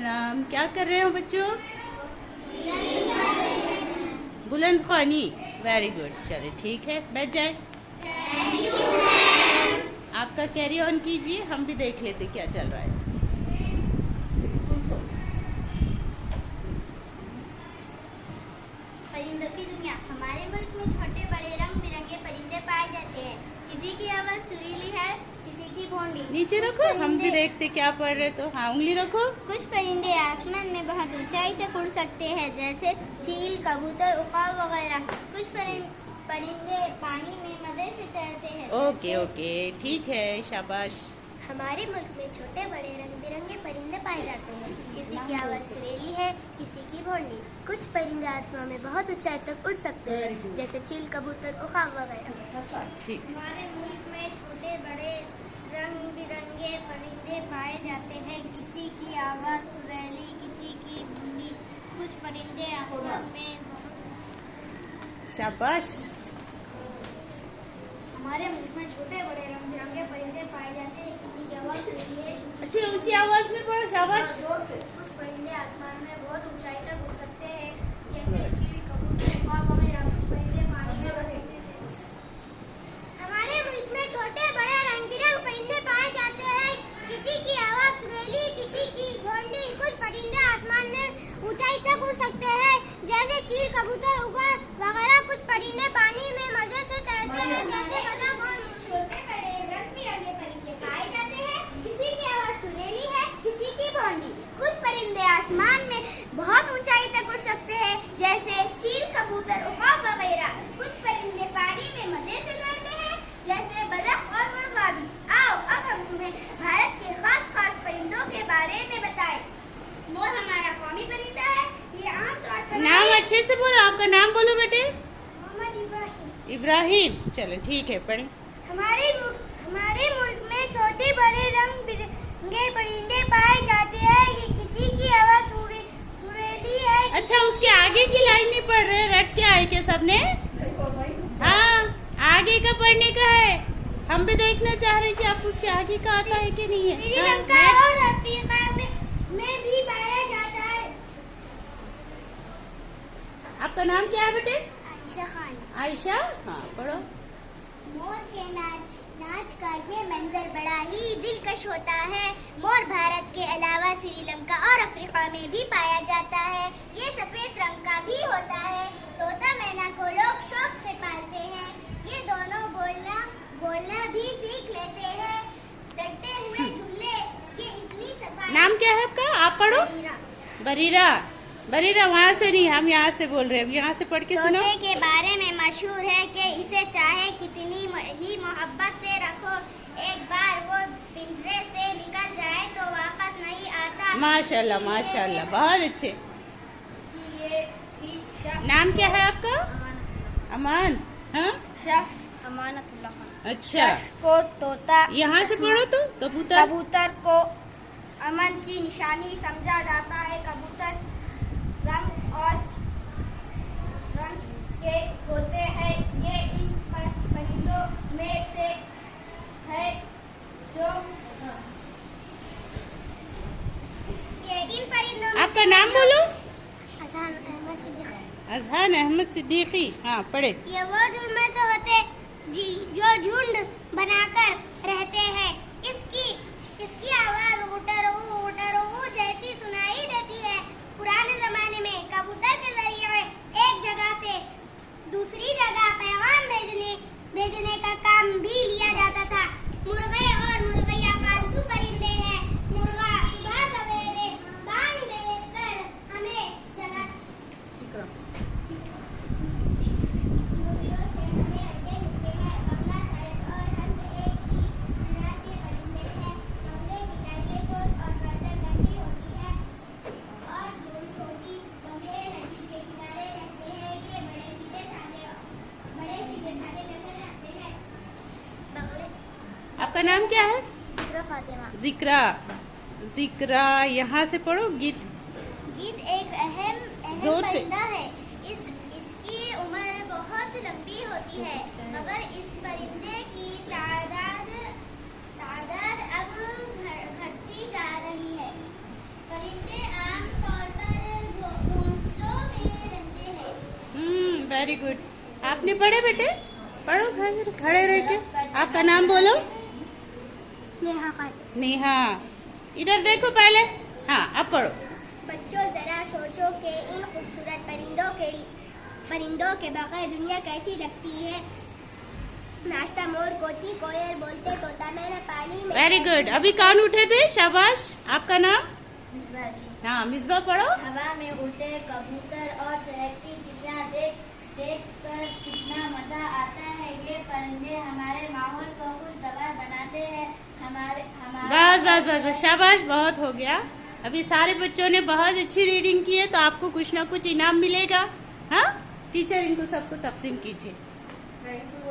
सलाम। क्या कर रहे हो बच्चों? बुलंद ख्वानी। Very good. चलिए ठीक है, बैठ जाए। आपका कैरी ऑन कीजिए, हम भी देख लेते क्या चल रहा है। परिंदों की दुनिया। हमारे मुल्क में छोटे बड़े रंग बिरंगे परिंदे पाए जाते हैं। किसी की आवाज़ सुरीली है, किसी की भोंडी। नीचे रखो, हम भी देखते क्या पढ़ रहे। तो हाँ, उंगली रखो। कुछ परिंदे आसमान में बहुत ऊंचाई तक उड़ सकते हैं, जैसे चील, कबूतर, उकाब वगैरह। कुछ परिंदे पानी में मजे से तैरते हैं। ओके ओके, ठीक है, शाबाश। हमारे मुल्क में छोटे बड़े रंग बिरंगे परिंदे पाए जाते हैं। किसी की आवाज़ सुरीली है, किसी की भोंडी। कुछ परिंदे आसमान में बहुत ऊंचाई तक उड़ सकते हैं, जैसे चील, कबूतर, उकाब वगैरह। ठीक। हमारे मुल्क में छोटे बड़े रंग बिरंगे परिंदे पाए जाते हैं। किसी की आवाज़ सुरीली, किसी की भोंडी। कुछ परिंदे आसमान में शाबाश। हमारे मुल्क में छोटे बड़े रंग बिरंगे परिंदे पाए जाते हैं। किसी की आवाज़ सुरीली है, अच्छी ऊंची आवाज में पढ़ो, शाबाश। कुछ परिंदे आसमान में बहुत ऊंचाई तक उड़ सकते हैं, जैसे चील, कबूतर, उकाब वगैरह। कुछ परिंदे पानी में रहते हैं। हमारे मुल्क में छोटे बड़े रंग बिरंगे परिंदे पाए जाते हैं। किसी की आवाज़ सुरीली, किसी की भोंडी। कुछ परिंदे आसमान में ऊंचाई तक उड़ सकते हैं, जैसे चील, कबूतर, उकाब वगैरह। कुछ परिंदे पानी में मजे से तैरते हैं, जैसे बतख और छोटे बड़े रंग बिरंगे परिंदे पाए जाते हैं। किसी की आवाज़ सुरीली है, किसी की भोंडी। कुछ परिंदे आसमान में बहुत ऊंचाई तक उड़ सकते हैं, जैसे चील, कबूतर, उकाब वगैरह। कुछ परिंदे पानी में मजे से तैरते हैं, जैसे बतख और मुर्गा भी। आओ अब हम तुम्हें भारत के खास परिंदों के बारे में बताएं। मोर हमारा कौमी परिंदा है। ये आमतौर पर नाम अच्छे से बोलो, आपका नाम बोलो बेटे। मोहम्मद इब्राहिम। इब्राहिम। चलो ठीक है, पढ़े। हमारे मुल्क में छोटे बड़े रंग बिरंगे परिंदे पाए जाते हैं। ये किसी की आवाज़ सुरीली है। अच्छा, उसके आगे की लाइन नहीं पढ़ रहे, रट के आए क्या सबने? हाँ, आगे का पढ़ने का है। हम भी देखना चाह रहे हैं कि आप उसके आगे का आता है कि नहीं है। श्रीलंका हाँ, और अफ्रीका में भी पाया जाता है। आपका नाम क्या है बेटे? आयशा खान। आयशा। हाँ, पढ़ो। मोर के नाच का ये मंजर बड़ा ही दिलकश होता है। मोर भारत के अलावा श्रीलंका और अफ्रीका में भी पाया जाता है। ये सफेद रंग का भी होता है। तोता मैना को लोग शौक से पालते हैं। ये दोनों बोलना भी सीख लेते हैं। डटे हुए जुमले, ये इतनी सफाई। नाम क्या है आपका? आप पढ़ो। बरीरा। बरीरा वहाँ से नहीं, हम यहाँ से बोल रहे हैं। यहाँ से पढ़ के सुनो। तोते के बारे में मशहूर है कि इसे चाहे कितनी ही मोहब्बत से रखो, एक बार वो पिंजरे से निकल जाए तो वापस नहीं आता। माशाल्लाह माशाल्लाह, बहुत अच्छे। नाम क्या है आपका? अमान। हाँ, अमानतुल्लाह खान। अच्छा। को तोता, यहाँ से पढ़ो तो। कबूतर। कबूतर को अमन की निशानी समझा जाता है। कबूतर रंग और रंग के होते हैं। ये इन परिंदों में से है जो इन परिंदों में आपका नाम बोलो। अज़हान अहमद सिद्दीकी। अज़हान अहमद सिद्दीकी। हाँ, पढ़े। ये वो झुंड में से होते जो झुंड बनाकर रहते हैं। इसकी आवाज़ ऊटरू जैसी सुनाई देती है। पुराने जमाने में कबूतर के जरिए एक जगह से दूसरी जगह पैगाम भेजने का काम भी लिया जाता था। मुर्गे और मुर्गियाँ पालतू परिंदे हैं। मुर्गा सुबह सवेरे बांग देकर हमें जगा मुर्गियों से हमें अंडे मिलते हैं। बगला, साइज और हंस एक ही प्रकार के परिंदे हैं। बगले की टांगें चोट और गर्दन लंबी होती है और दोनों छोटी बगले नदी के किनारे रहते हैं। ये बड़े सीधे साधे नजर आते हैं। बगले। आपका नाम क्या है? जिक्र फातिमा। जिक्रा। जिक्रा। यहाँ से पढ़ो। गीत। गीत एक अहम जोर से। परिंदा है। इसकी उम्र बहुत लंबी होती है, मगर इस परिंदे की तादाद अब घटती जा रही है। परिंदे वेरी गुड। आपने पढ़े बेटे? पढ़ो खड़े रह के। आपका नाम बोलो। नेहा खान। नेहा, इधर देखो पहले। हाँ, अब पढ़ो। बच्चों जरा सोचो कि इन खूबसूरत परिंदों के बगैर दुनिया कैसी लगती है। नाश्ता मोर, कोती कोयल, बोलते तोता, मैना पानी में। Very good. अभी कान उठे थे, शाबाश। आपका नाम? मिसबाह। हाँ, मिसबा पढ़ो। हवा में उड़ते कबूतर और चहकती चिड़िया देख कर कितना मजा आता है। ये परिंदे हमारे माहौल को खुशगवार बनाते हैं। बस बस बस बस, शाबाश, बहुत हो गया। अभी सारे बच्चों ने बहुत अच्छी रीडिंग की है, तो आपको कुछ ना कुछ इनाम मिलेगा। हाँ, टीचर इनको सबको तकसीम कीजिए।